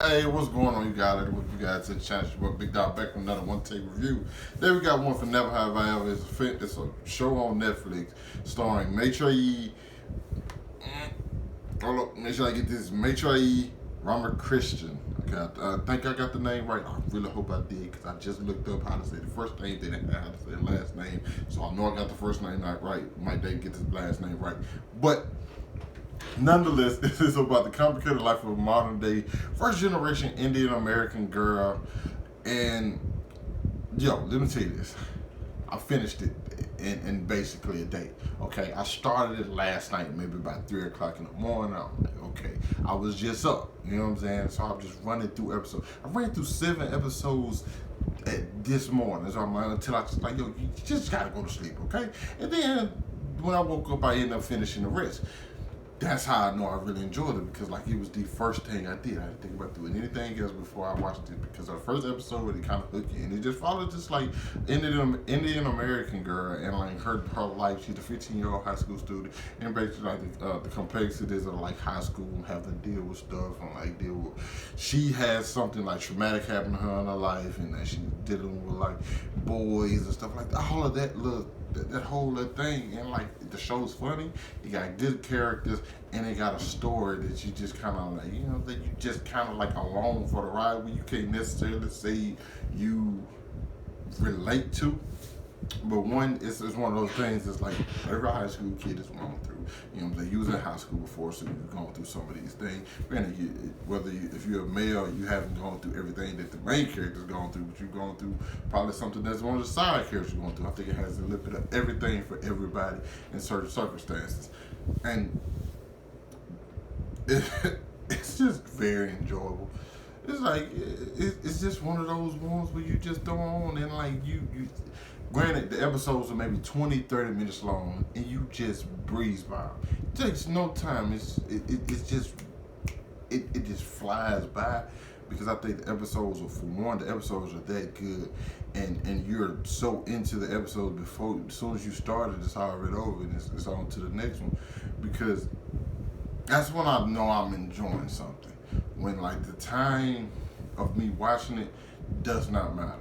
Hey, what's going on, you guys? With you guys to the channel, your boy Big Dog back with another one take review. Then we got one for Never Have I Ever. It's a show on Netflix starring Maitre. Hold up, make sure I get this Maitre Christian. Okay, I think I got the name right. I really hope I did because I just looked up how to say the first name, then how to say the last name. So I know I got the first name not right. Might didn't get the last name right, but. Nonetheless, this is about the complicated life of a modern day first generation Indian American girl. And yo, let me tell you this. I finished it in basically a day. Okay, I started it last night, maybe about 3 o'clock in the morning. I'm like, okay, I was just up, you know what I'm saying? So I'm just running through episodes. I ran through 7 episodes this morning. So I'm like, until I just like, yo, you just gotta go to sleep, okay? And then when I woke up, I ended up finishing the rest. That's how I know I really enjoyed it, because like it was the first thing I did. I didn't think about doing anything else before I watched it, because the first episode really kind of hooked you, and it just followed just like Indian American girl and like her life. She's a 15-year-old high school student, and basically like the complexities of like high school and having to deal with stuff and like deal with. She has something like traumatic happen to her in her life, and that she's dealing with like boys and stuff like that. All of that that whole little thing, and like the show's funny. You got good characters, and it got a story that you just kind of like, you know, that you just kind of like along for the ride, where you can't necessarily say you relate to. But one, it's one of those things that's like every high school kid is going through. You know what I'm saying? You was in high school before, so you're going through some of these things. Granted, if you're a male, you haven't gone through everything that the main character's going through, but you're going through probably something that's one of the side characters going through. I think it has a little bit of everything for everybody in certain circumstances. And it's just very enjoyable. It's like it's just one of those ones where you just throw on, and like you granted the episodes are maybe 20-30 minutes long, and you just breeze by. It takes no time. It's just it just flies by, because I think the episodes are, for one, the episodes are that good, and you're so into the episodes before, as soon as you started, it's already over, and it's on to the next one, because that's when I know I'm enjoying something. When like the time of me watching it does not matter.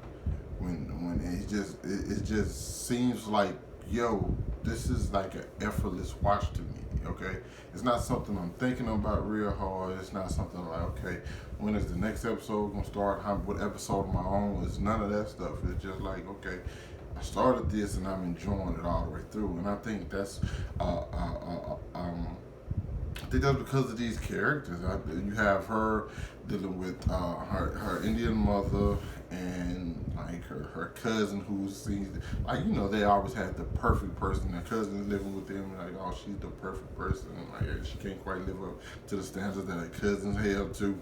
When it just seems like, yo, this is like an effortless watch to me. Okay, it's not something I'm thinking about real hard. It's not something like, okay, when is the next episode gonna start? What episode am I on? It's none of that stuff. It's just like, okay, I started this and I'm enjoying it all the way through. And I think that's I think that's because of these characters. You have her dealing with her Indian mother, and like her cousin, who sees, like, you know, they always have the perfect person. Their cousin is living with them, and like, oh, she's the perfect person, and like she can't quite live up to the standards that her cousins held to.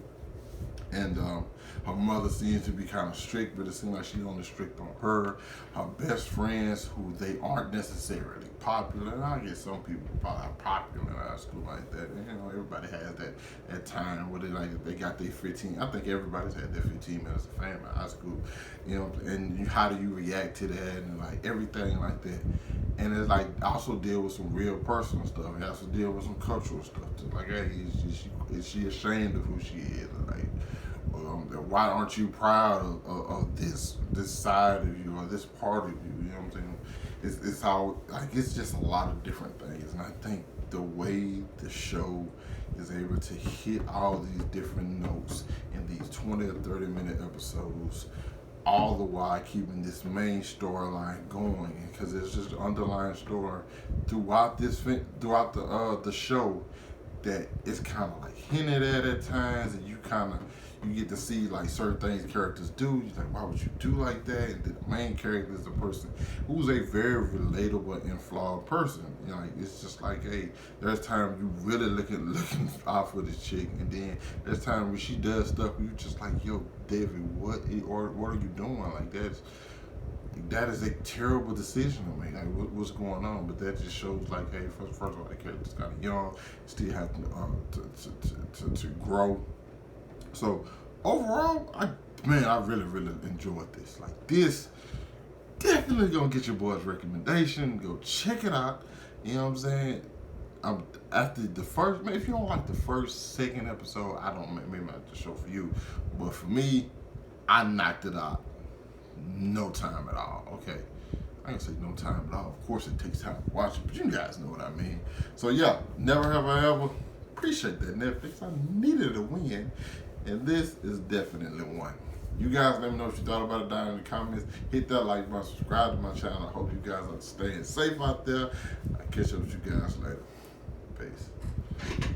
And her mother seems to be kind of strict, but it seems like she's only strict on her. Her best friends, who they aren't necessarily popular, and I guess some people probably are popular in high school like that. And, you know, everybody has that time where they got their 15. I think everybody's had their 15 minutes of fame in high school. You know, and how do you react to that, and like everything like that. And it's like also deal with some real personal stuff. It has to deal with some cultural stuff too. Like, hey, is she ashamed of who she is? Like, why aren't you proud of this side of you, or this part of you? You know what I'm saying? It's how, like, it's just a lot of different things, and I think the way the show is able to hit all these different notes in these 20 or 30-minute episodes, all the while keeping this main storyline going, because there's just an underlying story throughout the show that it's kind of like hinted at times, and you get to see like certain things characters do. You're like, why would you do like that? And the main character is a person who's a very relatable and flawed person. You know, like, it's just like, hey, there's times you really looking out for this chick, and then there's times when she does stuff where you just like, yo, David, what are you doing? Like, that is a terrible decision to make. Like, what's going on? But that just shows, like, hey, first of all, the character's kind of young, still have to grow. So overall, I really enjoyed this. Like, this definitely gonna get your boy's recommendation. Go check it out. You know what I'm saying? after the first, maybe if you don't like the second episode, I don't, maybe not the show for you. But for me, I knocked it out. No time at all. Okay. I ain't say no time at all. Of course it takes time to watch it, but you guys know what I mean. So yeah, Never Have I Ever. Appreciate that, Netflix. I needed a win, and this is definitely one. You guys let me know what you thought about it down in the comments. Hit that like button, subscribe to my channel. I hope you guys are staying safe out there. I'll catch up with you guys later. Peace.